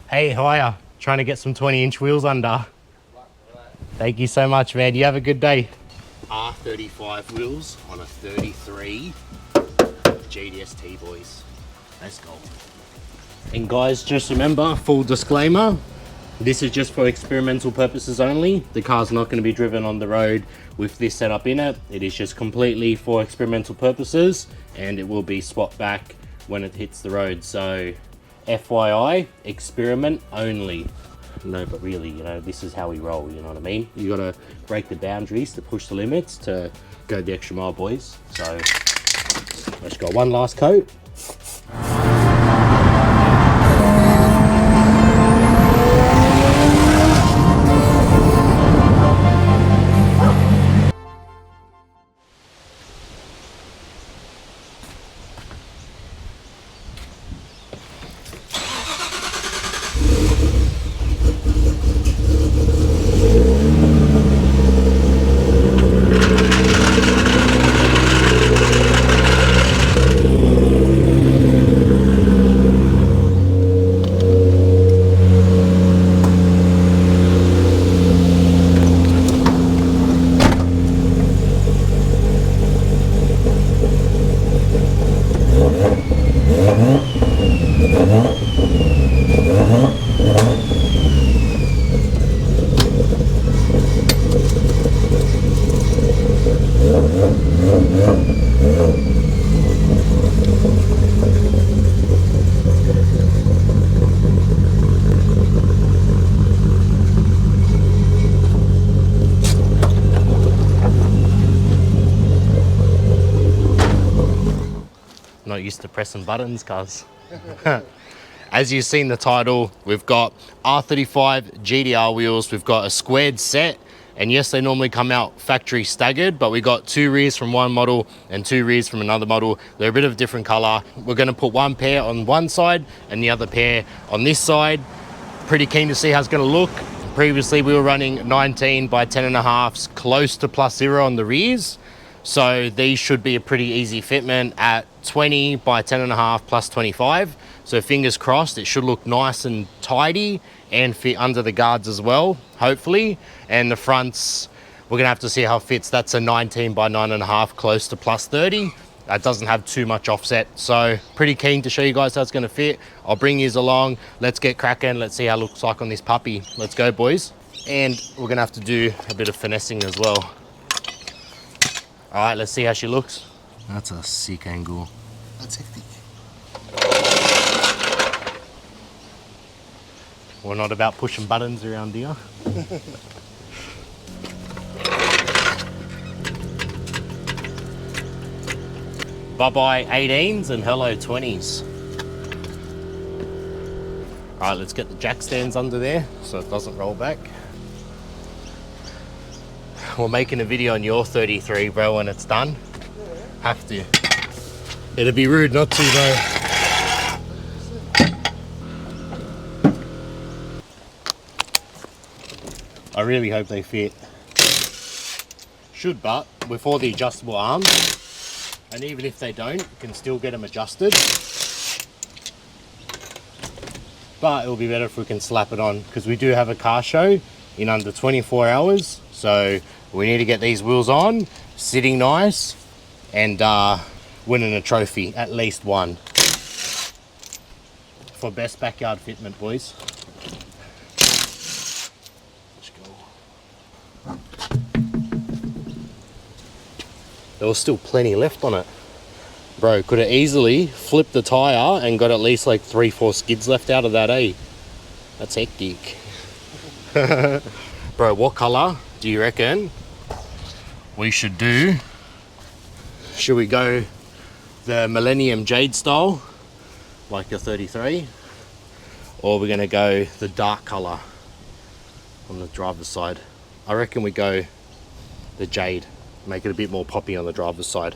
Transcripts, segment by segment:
Hey, how are ya? Trying to get some 20-inch wheels under. Thank you so much, man. You have a good day. R35 wheels on a 33 GTST, boys. Let's go. And guys, just remember, full disclaimer, this is just for experimental purposes only. The car's not going to be driven on the road with this setup in it. It is just completely for experimental purposes, and it will be swapped back when it hits the road. So FYI, experiment only. No, but really, you know, this is how we roll, you know what I mean? You gotta break the boundaries to push the limits to go the extra mile, boys. So let's go. One last coat. Not used to pressing buttons, cuz. As you've seen the title, we've got R35 GTR wheels. We've got a squared set, and yes, they normally come out factory staggered, but we got 2 rears from one model and 2 rears from another model. They're a bit of a different color. We're going to put one pair on one side and the other pair on this side. Pretty keen to see how it's going to look. Previously we were running 19 by 10.5s, close to +0 on the rears. So these should be a pretty easy fitment at 20 by 10.5 plus 25. So fingers crossed, it should look nice and tidy and fit under the guards as well, hopefully. And the fronts, we're gonna have to see how it fits. That's a 19 by 9.5, close to +30. That doesn't have too much offset. So pretty keen to show you guys how it's gonna fit. I'll bring yous along. Let's get cracking. Let's see how it looks like on this puppy. Let's go, boys. And we're gonna have to do a bit of finessing as well. All right, let's see how she looks. That's a sick angle. That's hectic. We're not about pushing buttons around here. Bye-bye 18s and hello 20s. All right, let's get the jack stands under there so it doesn't roll back. We're making a video on your 33, bro, when it's done. Yeah. Have to. It'd be rude not to, though. I really hope they fit. Should, but with all the adjustable arms, and even if they don't, you can still get them adjusted. But it'll be better if we can slap it on, because we do have a car show in under 24 hours. So we need to get these wheels on, sitting nice, and winning a trophy, at least one. For best backyard fitment, boys. Let's go. There was still plenty left on it. Bro, could have easily flipped the tyre and got at least like 3-4 skids left out of that, eh? That's hectic. Bro, what colour do you reckon we should do? Should we go the Millennium Jade style, like your 33? Or we're gonna go the dark colour on the driver's side? I reckon we go the Jade, make it a bit more poppy on the driver's side.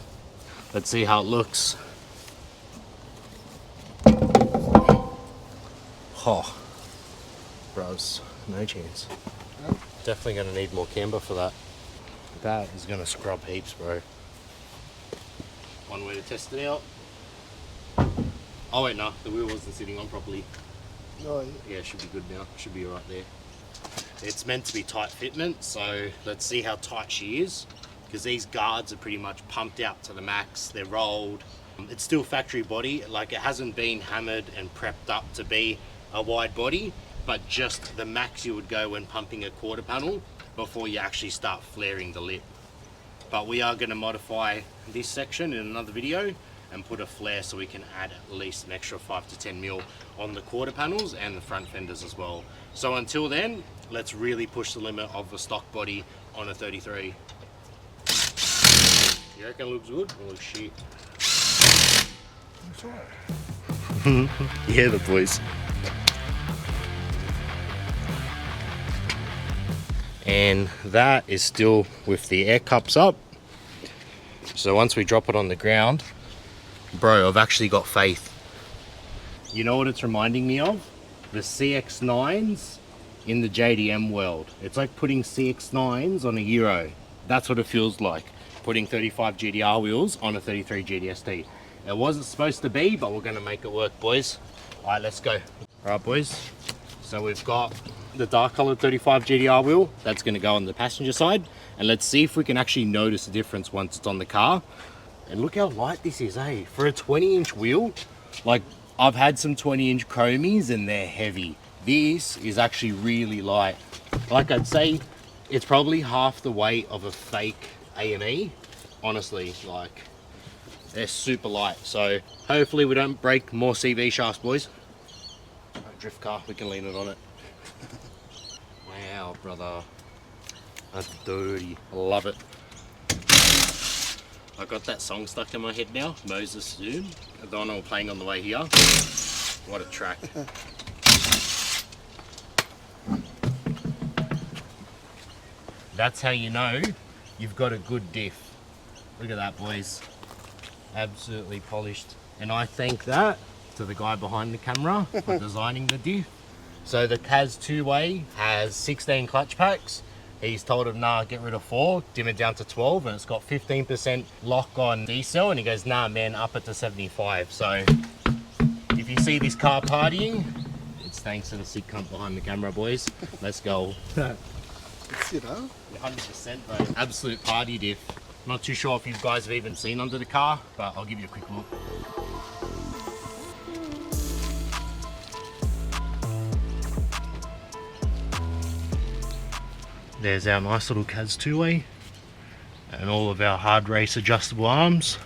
Let's see how it looks. Oh, bros, no chance. Definitely gonna need more camber for that. That is gonna scrub heaps, bro. One way to test it out. Oh wait, no, the wheel wasn't sitting on properly. Oh, yeah. Yeah, should be good now. Should be right there. It's meant to be tight fitment, so let's see how tight she is. Because these guards are pretty much pumped out to the max. They're rolled. It's still factory body. Like, it hasn't been hammered and prepped up to be a wide body, but just the max you would go when pumping a quarter panel before you actually start flaring the lip. But we are going to modify this section in another video and put a flare so we can add at least an extra 5 to 10 mil on the quarter panels and the front fenders as well. So until then, let's really push the limit of the stock body on a 33. You reckon it looks good? It looks shit. That's right. Yeah, the boys. And that is still with the air cups up. So once we drop it on the ground, bro, I've actually got faith. You know what it's reminding me of? The CX-9s in the JDM world. It's like putting CX-9s on a Euro. That's what it feels like, putting 35 GTR wheels on a 33 GTST. It wasn't supposed to be, but we're gonna make it work, boys. All right, let's go. All right, boys. So we've got the dark colored 35 GTR wheel. That's gonna go on the passenger side. And let's see if we can actually notice the difference once it's on the car. And look how light this is, eh? For a 20-inch wheel, like, I've had some 20-inch chromies and they're heavy. This is actually really light. Like, I'd say it's probably half the weight of a fake AME. Honestly, like, they're super light. So hopefully we don't break more CV shafts, boys. Drift car, we can lean it on it. Wow, brother. That's dirty. I love it. I got that song stuck in my head now, Moses Zoom. The one I was playing on the way here. What a track. That's how you know you've got a good diff. Look at that, boys. Absolutely polished. And I thank that to the guy behind the camera for designing the diff. So the Kaz two-way has 16 clutch packs. He's told him, nah, get rid of 4, dim it down to 12, and it's got 15% lock on diesel, and he goes, nah, man, up it to 75. So if you see this car partying, it's thanks to the sick cunt behind the camera, boys. Let's go. It's, you know. 100%, bro. Absolute party diff. Not too sure if you guys have even seen under the car, but I'll give you a quick look. There's our nice little Kaz two-way and all of our hard race adjustable arms.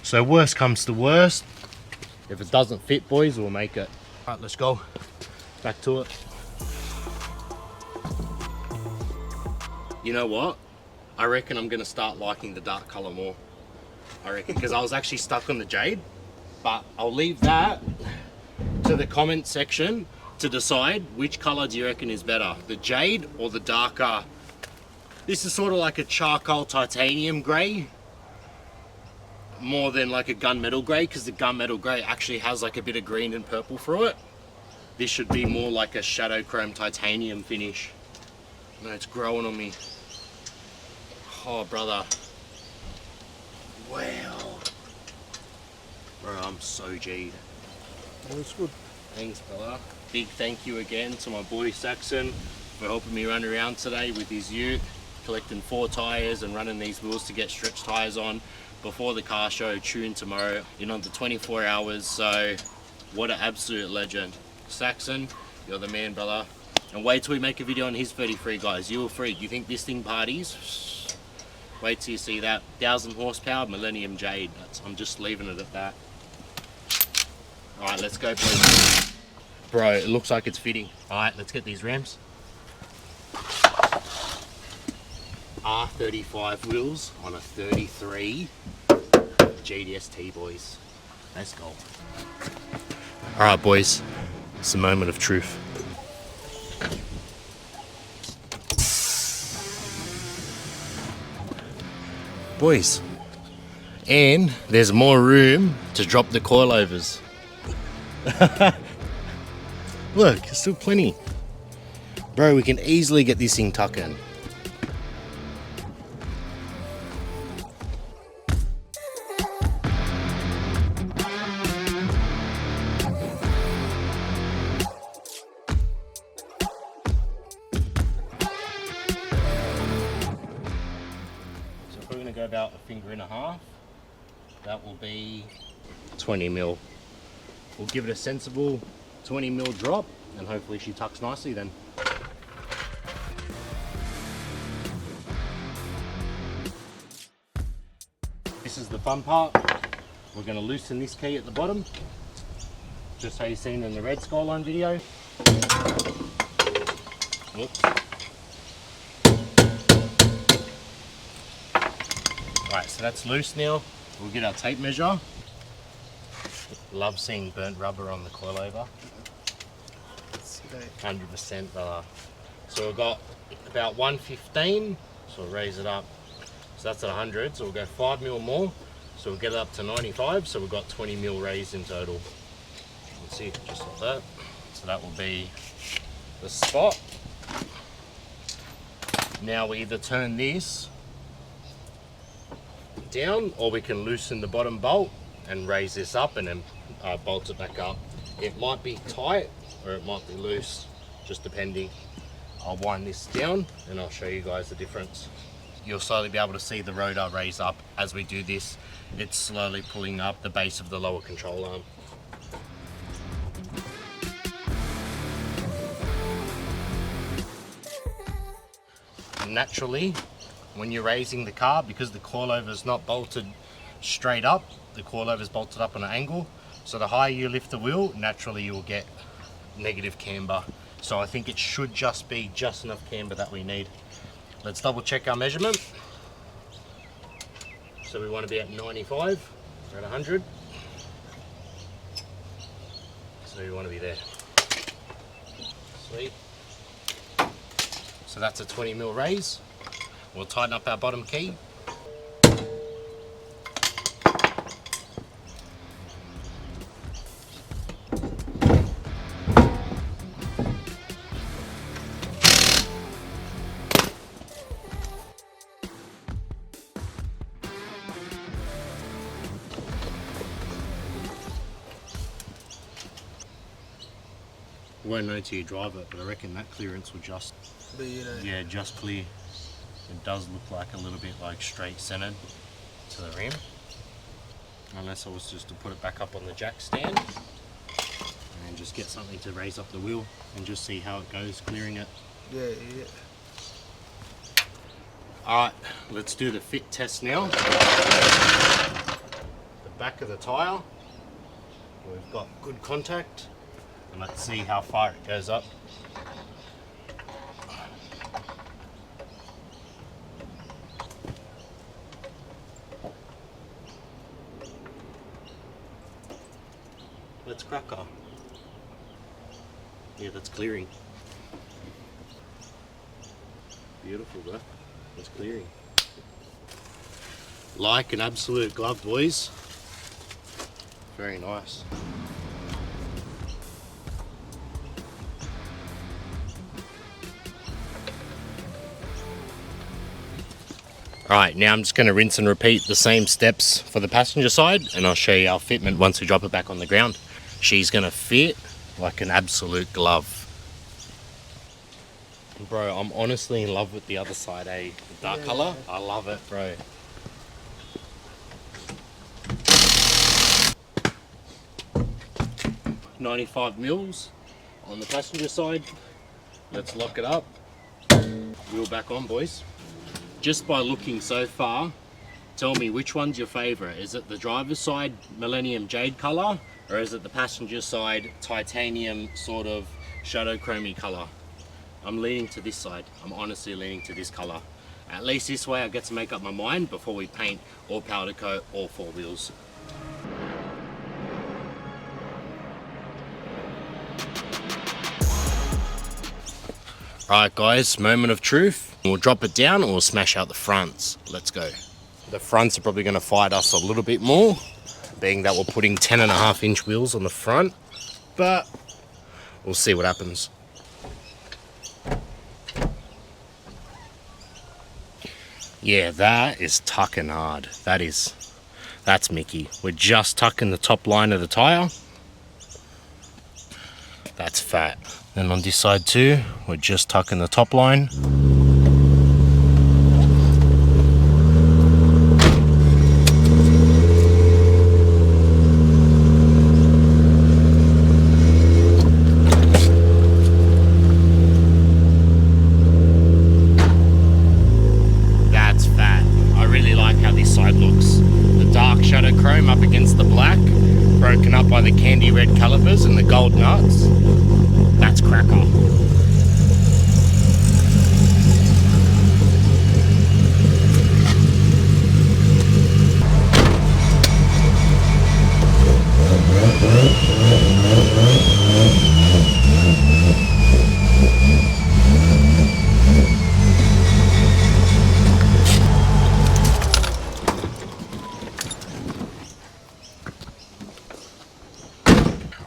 So worst comes to worst, if it doesn't fit, boys, we'll make it. All right, let's go. Back to it. You know what? I reckon I'm gonna start liking the dark color more. I reckon, because I was actually stuck on the jade, but I'll leave that to the comment section to decide which color do you reckon is better, the jade or the darker. This is sort of like a charcoal titanium gray, more than like a gunmetal gray, because the gunmetal gray actually has like a bit of green and purple through it. This should be more like a shadow chrome titanium finish. No, it's growing on me. Oh, brother. Wow. Bro, I'm so G'd. Oh, it's good. Thanks, brother. Big thank you again to my boy Saxon for helping me run around today with his ute, collecting 4 tyres and running these wheels to get stretch tyres on before the car show, tuned tomorrow in under 24 hours. So what an absolute legend. Saxon, you're the man, brother. And wait till we make a video on his 33, guys. You're free. Do you think this thing parties? Wait till you see that. 1,000 horsepower Millennium Jade. I'm just leaving it at that. All right, let's go, please. Bro, it looks like it's fitting. All right, let's get these rams. R35 wheels on a 33 GTST, boys. Let's go. All right, boys. It's a moment of truth. Boys, and there's more room to drop the coilovers. Look, there's still plenty. Bro, we can easily get this thing tucked in. about a finger and a half. That will be 20 mil. We'll give it a sensible 20 mil drop, and hopefully she tucks nicely then. This is the fun part. We're going to loosen this key at the bottom, just how you've seen in the red Skyline video. Whoops. Right, so that's loose now. We'll get our tape measure. Love seeing burnt rubber on the coilover. 100%. So we've got about 115, so we'll raise it up. So that's at 100, so we'll go 5 mil more. So we'll get it up to 95, so we've got 20 mil raised in total. Let's see, just like that. So that will be the spot. Now we either turn this down, or we can loosen the bottom bolt and raise this up and then bolt it back up. It might be tight or it might be loose, just depending. I'll wind this down and I'll show you guys the difference. You'll slowly be able to see the rotor raise up as we do this. It's slowly pulling up the base of the lower control arm. Naturally, when you're raising the car, because the coilover is not bolted straight up, the coilover is bolted up on an angle. So the higher you lift the wheel, naturally you'll get negative camber. So I think it should just be just enough camber that we need. Let's double check our measurement. So we want to be at 95, we're at 100. So we want to be there. Sweet. So that's a 20 mil raise. We'll tighten up our bottom key. You won't know till you drive it, but I reckon that clearance will just, yeah, just clear. It does look like a little bit like straight centered to the rim. Unless I was just to put it back up on the jack stand and just get something to raise up the wheel and just see how it goes clearing it. Yeah. Alright, let's do the fit test now. The back of the tyre, we've got good contact. And let's see how far it goes up. Let's crack her. Yeah, that's clearing. Beautiful, bro. That's clearing. Like an absolute glove, boys. Very nice. Alright, now I'm just going to rinse and repeat the same steps for the passenger side, and I'll show you our fitment once we drop it back on the ground. She's going to fit like an absolute glove. Bro, I'm honestly in love with the other side, eh? The dark colour, I love it, bro. $95 mils on the passenger side. Let's lock it up. Wheel back on, boys. Just by looking so far, tell me which one's your favourite. Is it the driver's side Millennium Jade colour, or is it the passenger side titanium sort of shadow chromey colour? I'm leaning to this side. I'm honestly leaning to this colour. At least this way I get to make up my mind before we paint or powder coat all four wheels. Alright guys, moment of truth. We'll drop it down or we'll smash out the fronts. Let's go. The fronts are probably going to fight us a little bit more, being that we're putting 10.5-inch wheels on the front, but we'll see what happens. Yeah, that is tucking hard. That's Mickey. We're just tucking the top line of the tyre. That's fat. And on this side too, we're just tucking the top line. shiny red calipers and the gold nuts, that's cracker.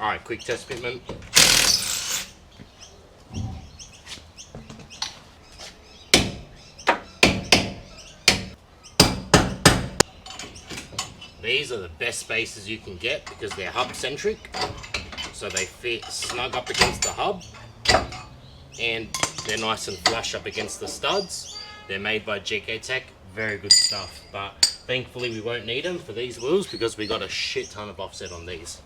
Alright, quick test fitment. These are the best spaces you can get because they're hub centric, so they fit snug up against the hub and they're nice and flush up against the studs. They're made by GK Tech, very good stuff, but thankfully we won't need them for these wheels because we got a shit ton of offset on these.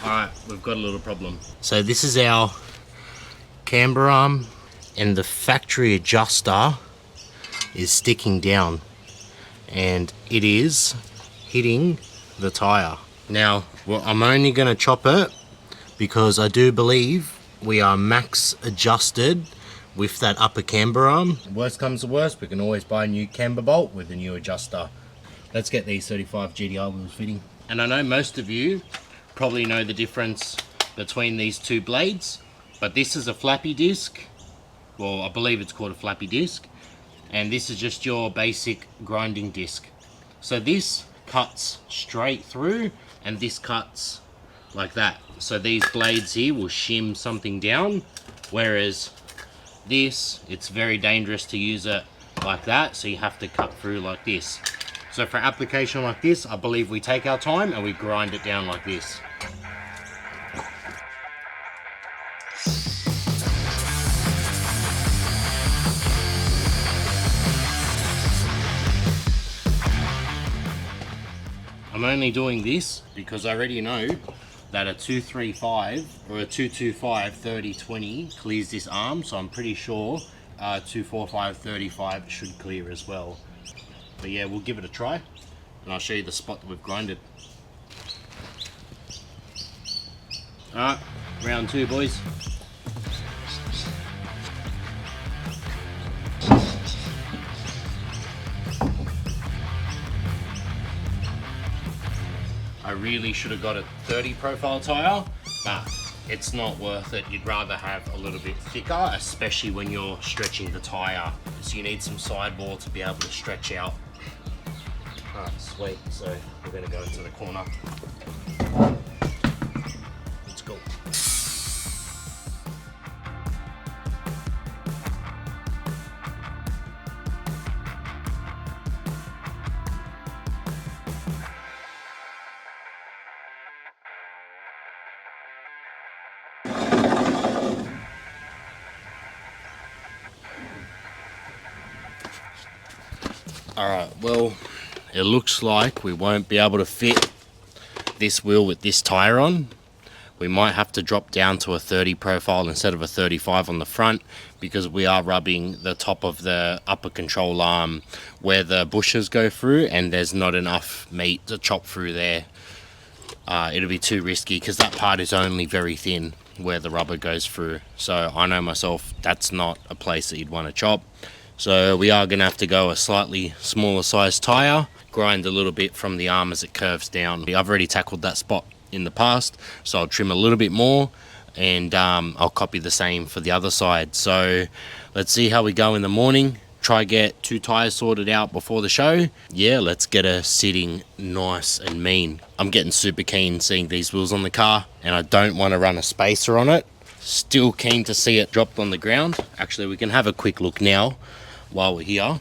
Alright, we've got a little problem. So this is our camber arm and the factory adjuster is sticking down and it is hitting the tyre. Now, well, I'm only going to chop it because I do believe we are max adjusted with that upper camber arm. Worst comes to worst, we can always buy a new camber bolt with a new adjuster. Let's get these 35 GTR wheels fitting. And I know most of you probably know the difference between these two blades, but this is a flappy disc. Well, I believe it's called a flappy disc, and this is just your basic grinding disc. So this cuts straight through and this cuts like that. So these blades here will shim something down, whereas this, it's very dangerous to use it like that, so you have to cut through like this. So for application like this, I believe we take our time and we grind it down like this. I'm only doing this because I already know that a 235 or a 225 30-20 clears this arm, so I'm pretty sure 245 35 should clear as well. But yeah, we'll give it a try and I'll show you the spot that we've grinded. Alright, round two, boys. I really should have got a 30 profile tire, but it's not worth it. You'd rather have a little bit thicker, especially when you're stretching the tire. So you need some sidewall to be able to stretch out. Alright, sweet. So we're going to go into the corner. Let's go. Alright, well, it looks like we won't be able to fit this wheel with this tire on. We might have to drop down to a 30 profile instead of a 35 on the front because we are rubbing the top of the upper control arm where the bushes go through and there's not enough meat to chop through there. It'll be too risky because that part is only very thin where the rubber goes through. So I know myself, that's not a place that you'd want to chop. So we are going to have to go a slightly smaller size tire, grind a little bit from the arm as it curves down. I've already tackled that spot in the past, so I'll trim a little bit more and I'll copy the same for the other side. So let's see how we go in the morning. Try get 2 tires sorted out before the show. Yeah, let's get her sitting nice and mean. I'm getting super keen seeing these wheels on the car and I don't want to run a spacer on it. Still keen to see it dropped on the ground. Actually, we can have a quick look now while we're here.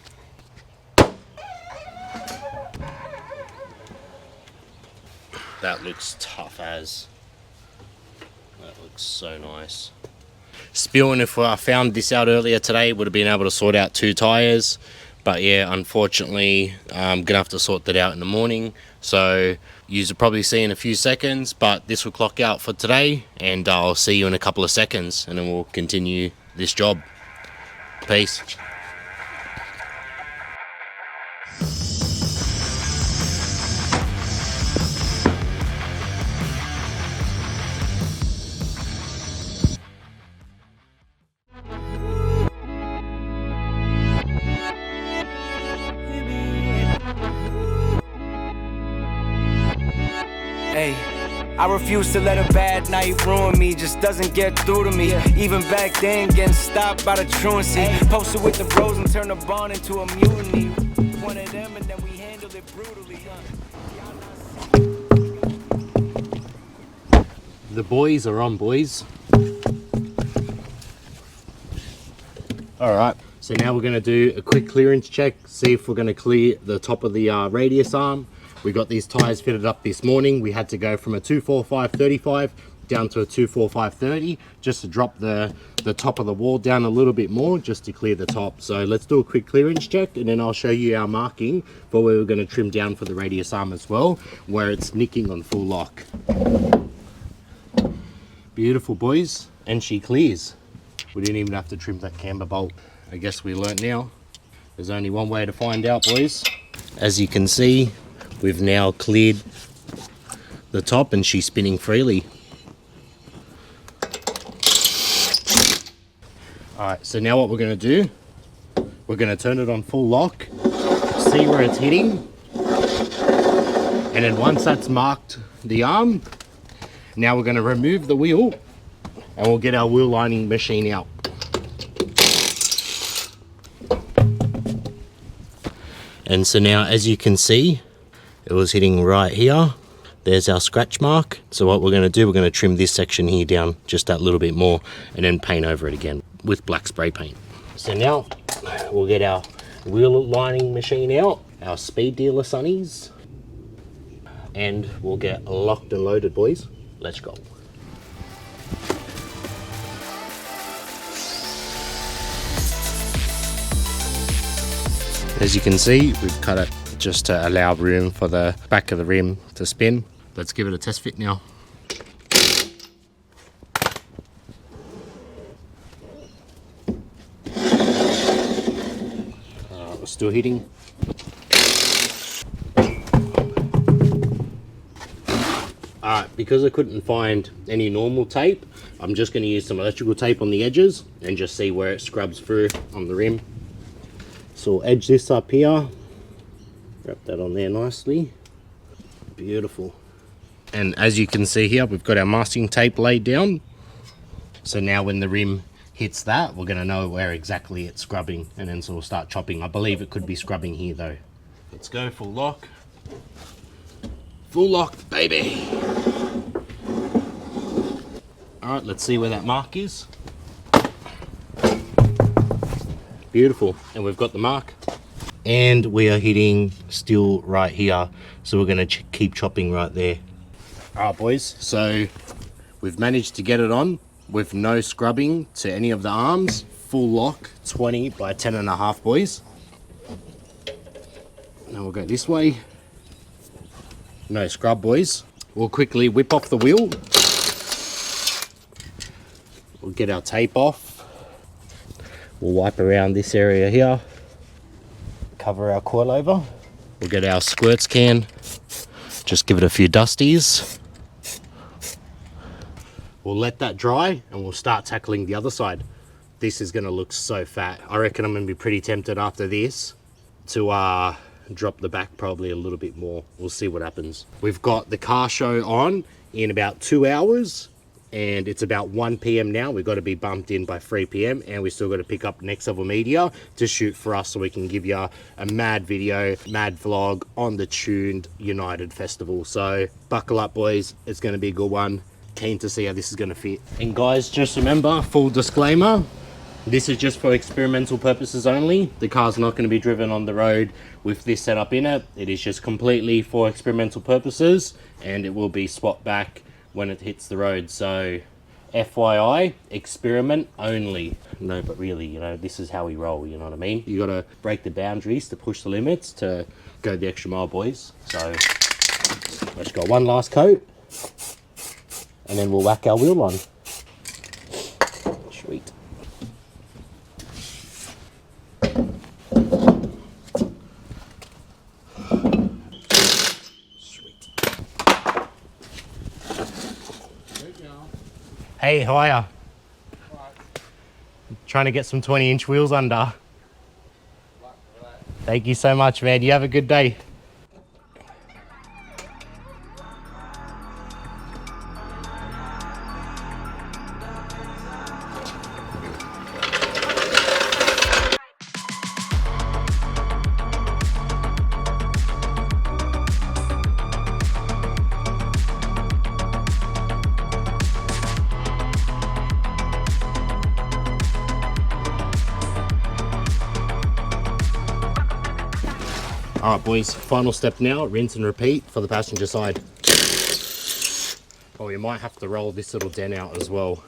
That looks tough as. looks so nice. Spewing, if I found this out earlier today, would have been able to sort out 2 tires, but yeah, unfortunately I'm gonna have to sort that out in the morning, so you'll probably see in a few seconds, but this will clock out for today, and I'll see you in a couple of seconds, and then we'll continue this job. Peace. Hey, I refuse to let a bad night ruin me, just doesn't get through to me. Even back then, getting stopped by the truancy. Posted with the bros and turned the bond into a mutiny. One of them and then we handled it brutally. The boys are on, boys. Alright, so now we're going to do a quick clearance check, see if we're going to clear the top of the radius arm. We got these tires fitted up this morning. We had to go from a 245/35 down to a 245/30 just to drop the top of the wall down a little bit more, just to clear the top. So let's do a quick clearance check, and then I'll show you our marking for where we're going to trim down for the radius arm as well, where it's nicking on full lock. Beautiful, boys, and she clears. We didn't even have to trim that camber bolt. I guess we learnt now. There's only one way to find out, boys. As you can see, we've now cleared the top and she's spinning freely. Alright, so now what we're going to do, we're going to turn it on full lock, see where it's hitting, and then once that's marked the arm, now we're going to remove the wheel and we'll get our wheel lining machine out. And so now, as you can see, it was hitting right here. There's our scratch mark. So what we're going to do, we're going to trim this section here down just that little bit more and then paint over it again with black spray paint. So now we'll get our wheel lining machine out, our speed dealer sunnies, and we'll get locked and loaded, boys. Let's go. As you can see, we've cut it just to allow room for the back of the rim to spin. Let's give it a test fit now. We're still hitting. Alright, because I couldn't find any normal tape, I'm just going to use some electrical tape on the edges and just see where it scrubs through on the rim. So we'll edge this up here, wrap that on there nicely. Beautiful. And as you can see here, we've got our masking tape laid down. So now when the rim hits that, we're going to know where exactly it's scrubbing, and then so we'll start chopping. I believe it could be scrubbing here though. Let's go full lock. Full lock, baby. Alright, let's see where that mark is. Beautiful, and we've got the mark. And we are hitting still right here, so we're going to keep chopping right there. Alright, boys, so we've managed to get it on with no scrubbing to any of the arms. Full lock, 20 by 10.5, boys. Now we'll go this way. No scrub, boys. We'll quickly whip off the wheel. We'll get our tape off. We'll wipe around this area here. Cover our coilover. We'll get our squirts can. Just give it a few dusties. We'll let that dry and we'll start tackling the other side. This is going to look so fat. I reckon I'm going to be pretty tempted after this to drop the back probably a little bit more. We'll see what happens. We've got the car show on in about 2 hours and it's about 1 p.m. now. We've got to be bumped in by 3 p.m. and we still got to pick up Next Level Media to shoot for us so we can give you a mad video, mad vlog on the Tuned United Festival. So buckle up, boys. It's going to be a good one. Keen to see how this is going to fit. And guys, just remember, full disclaimer, this is just for experimental purposes only. The car's not going to be driven on the road with this setup in it. It is just completely for experimental purposes, and it will be swapped back when it hits the road. So FYI, experiment only. No, but really, you know, this is how we roll, you know what I mean? You gotta break the boundaries to push the limits to go the extra mile, boys. So let's go one last coat and then we'll whack our wheel on. Sweet. Hey, how are ya? Trying to get some 20-inch wheels under. Thank you so much, man. You have a good day. All right, boys, final step now, rinse and repeat for the passenger side. Oh, you might have to roll this little dent out as well.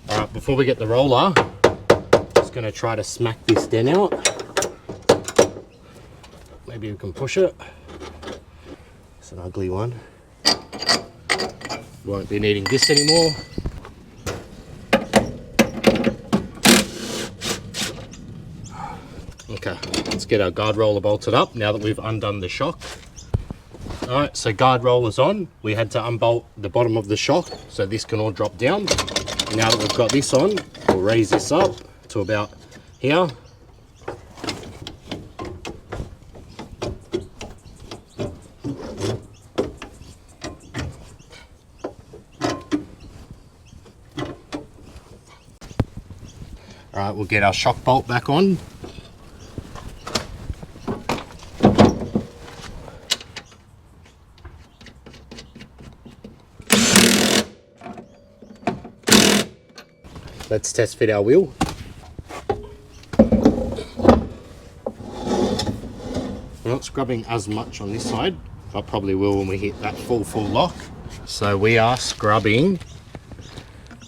All right, before we get the roller, just gonna try to smack this dent out. Maybe we can push it. It's an ugly one. Won't be needing this anymore. Okay, let's get our guard roller bolted up now that we've undone the shock. All right, so guard roller's on. We had to unbolt the bottom of the shock so this can all drop down. Now that we've got this on, we'll raise this up to about here. All right, we'll get our shock bolt back on. Let's test fit our wheel. We're not scrubbing as much on this side, but probably will when we hit that full lock. So we are scrubbing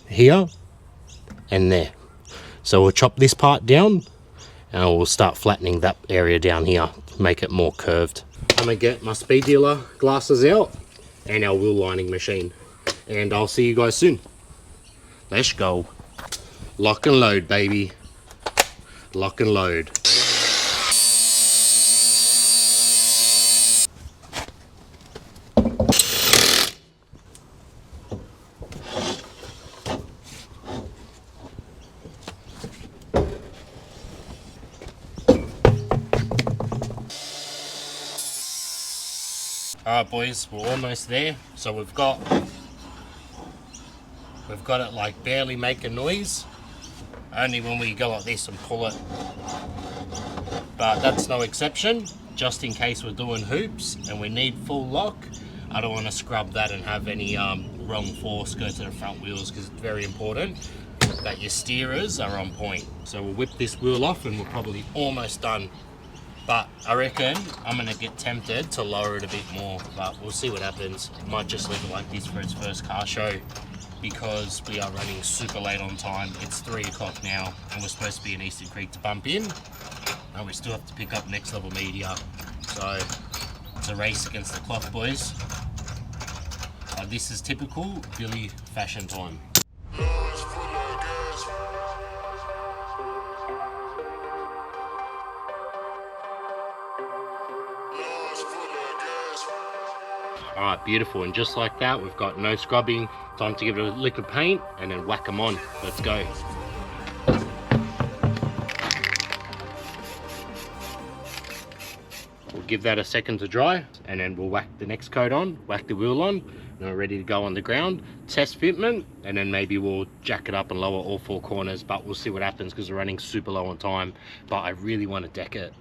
here and there. So we'll chop this part down and we'll start flattening that area down here to make it more curved. I'm gonna get my speed dealer glasses out and our wheel lining machine, and I'll see you guys soon. Let's go. Lock and load, baby. Lock and load. Alright, boys, we're almost there. So we've got it like barely making noise. Only when we go like this and pull it. But that's no exception. Just in case we're doing hoops and we need full lock, I don't want to scrub that and have any wrong force go to the front wheels, because it's very important that your steerers are on point. So we'll whip this wheel off and we're probably almost done. But I reckon I'm going to get tempted to lower it a bit more, but we'll see what happens. Might just leave it like this for its first car show, because we are running super late on time. It's 3 o'clock now and we're supposed to be in Eastern Creek to bump in, and we still have to pick up next level media. So it's a race against the clock, boys. This is typical Billy fashion time. All right, beautiful, and just like that, we've got no scrubbing. Time to give it a lick of paint and then whack them on. Let's go. We'll give that a second to dry, and then we'll whack the next coat on, whack the wheel on, and we're ready to go on the ground. Test fitment, and then maybe we'll jack it up and lower all 4 corners, but we'll see what happens because we're running super low on time. But I really want to deck it,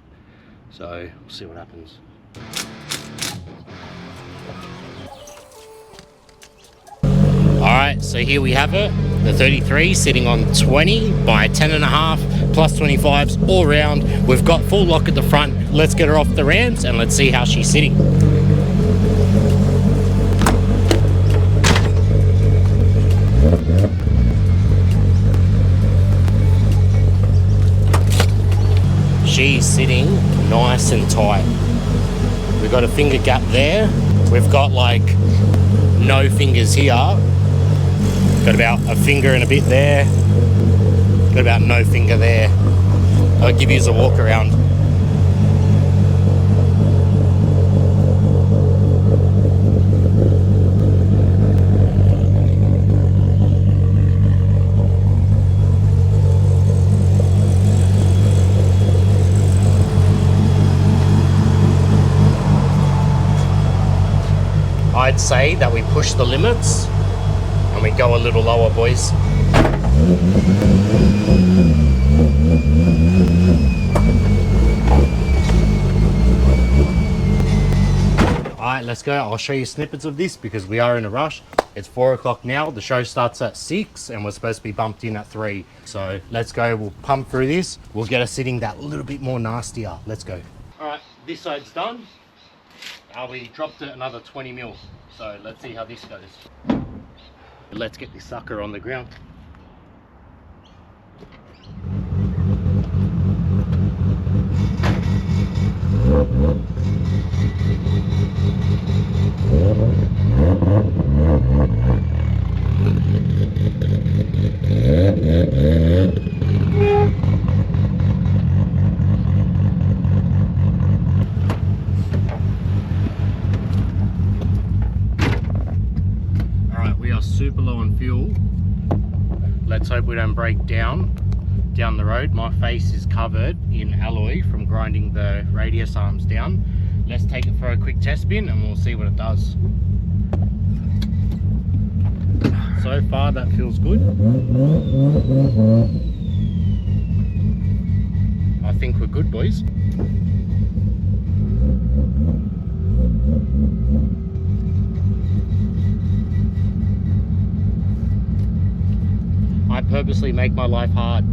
so we'll see what happens. Alright, so here we have it, the 33 sitting on 20 by 10.5 plus 25s all round. We've got full lock at the front. Let's get her off the ramps and let's see how she's sitting. nice and tight. We've got a finger gap there. We've got like no fingers here. Got about a finger and a bit there. Got about no finger there. I'll give you a walk around. I'd say that we push the limits and we go a little lower, boys. Alright, let's go. I'll show you snippets of this because we are in a rush. It's 4 o'clock now. The show starts at 6 and we're supposed to be bumped in at 3. So let's go. We'll pump through this. We'll get us sitting that little bit more nastier. Let's go. Alright, this side's done. We dropped it another 20 mil. So let's see how this goes. Let's get this sucker on the ground. Super low on fuel. Let's hope we don't break down the road. My face is covered in alloy from grinding the radius arms down. Let's take it for a quick test spin and we'll see what it does. So far that feels good. I think we're good, boys. I purposely make my life hard.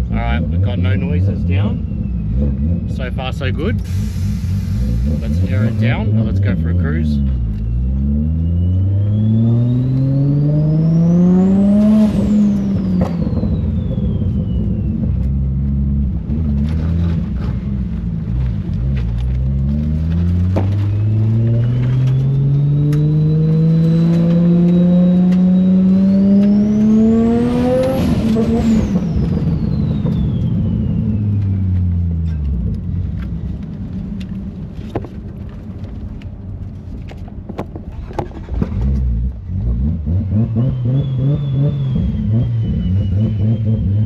Alright, we've got no noises down. So far so good. Let's air it down. Now let's go for a cruise.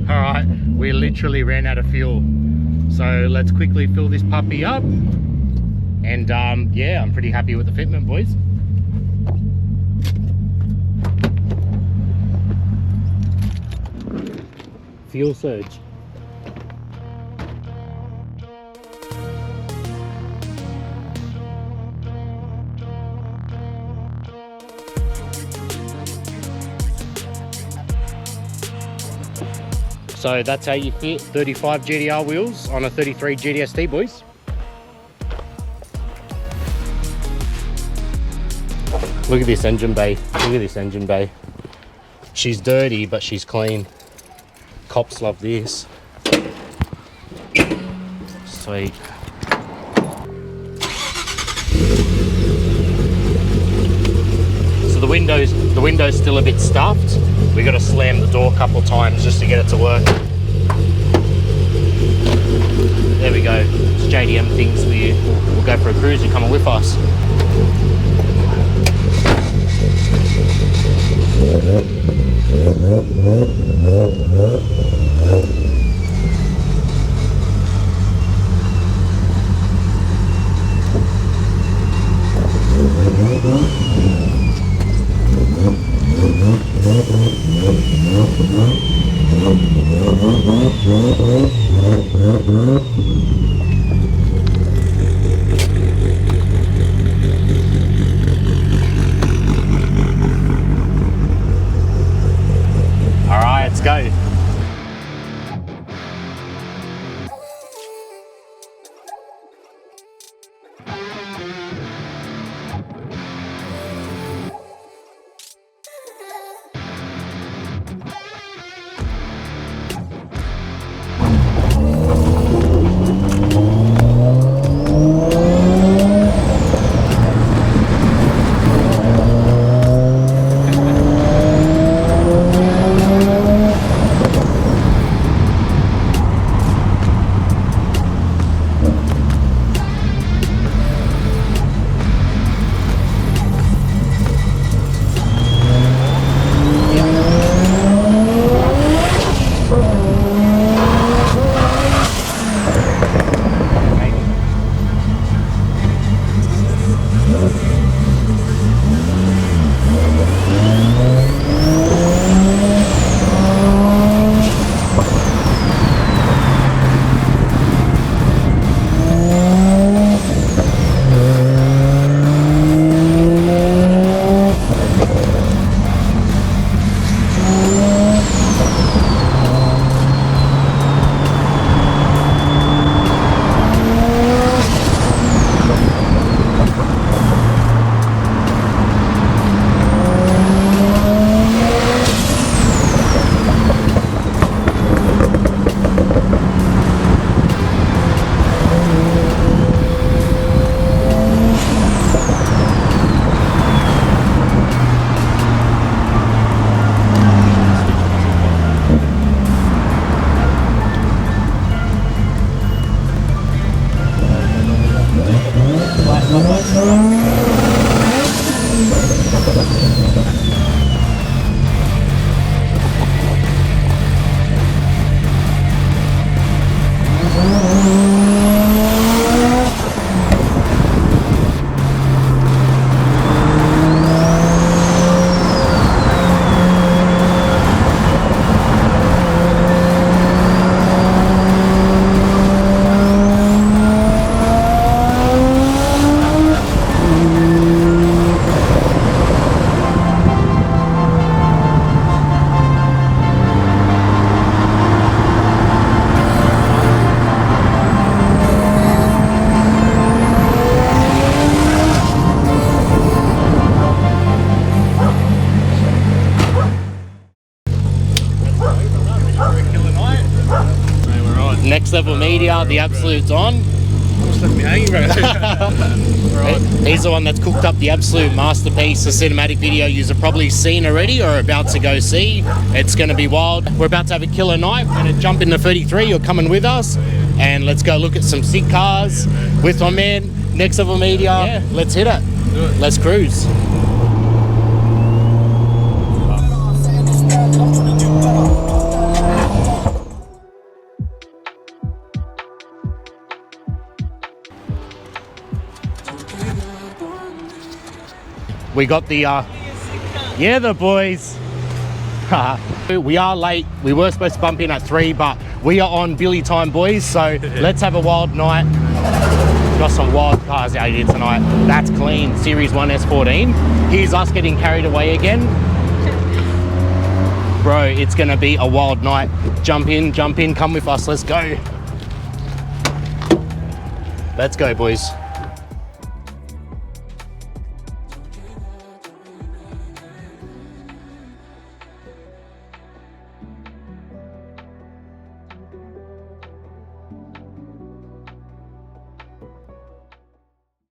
Alright, we literally ran out of fuel. So let's quickly fill this puppy up. And yeah, I'm pretty happy with the fitment, boys. Fuel surge. So that's how you fit 35 GTR wheels on a 33 GTST, boys. Look at this engine bay. Look at this engine bay. She's dirty, but she's clean. Cops love this. Sweet. So the window's still a bit stuffed. We got to slam the door a couple times just to get it to work. There we go. It's JDM things for you. We'll go for a cruise. You're coming with us. All right, let's go. Next Level Media, the Absolute's on. Almost left me hanging, bro. Right. He's the one that's cooked up the absolute masterpiece, the cinematic video you've probably seen already or about to go see. It's going to be wild. We're about to have a killer night. We're going to jump in the 33. You're coming with us. And let's go look at some sick cars with my man, Next Level Media. Yeah. Let's hit it. Do it. Let's cruise. We got the, yeah, the boys. We are late. We were supposed to bump in at 3, but we are on Billy time, boys. So let's have a wild night. Got some wild cars out here tonight. That's clean. Series 1 S14. Here's us getting carried away again. Bro, it's gonna be a wild night. Jump in, come with us. Let's go. Let's go, boys.